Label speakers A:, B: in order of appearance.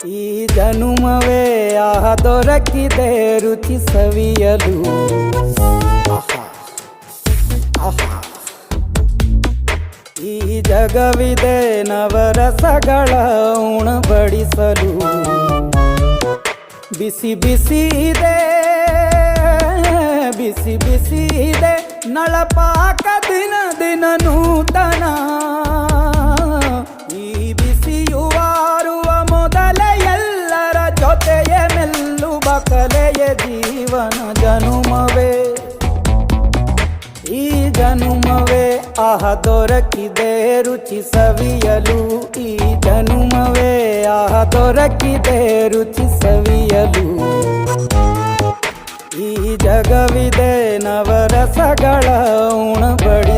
A: ಈ ಜನುಮವೇ ಆಹ ದೊರಕಿದೆ ರುಚಿ ಸವಿಯಲು. ಆಹಾ ಆಹಾ ಈ ಜಗವಿದೆ ನವರಸಗಳ ಉಣಬಡಿಸಲು. ಬಿಸಿ ಬಿಸಿ ಇದೆ ಬಿಸಿ ಬಿಸಿ ಇದೆ ನಳಪಾಕ ದಿನ ದಿನ ನೂತನ. ಈ ಬಿಸಿಯುವಾರುವ ಮೊದಲೇ ಎಲ್ಲರ ಜೊತೆಯ ಮೆಲ್ಲುವ ಕಲೆಯ ಜೀವನ ಜನುಮವೇ. ಈ ಜನುಮವೇ ಆಹ ದೊರಕಿದೆ ರುಚಿ ಸವಿಯಲು. ಈ ಜನುಮವೇ ಆಹ ದೊರಕಿದೆ ರುಚಿ ಸವಿಯಲು. ಈ ಜಗವಿದೆ ನವರಸಗಳ ಉಣಬಡಿ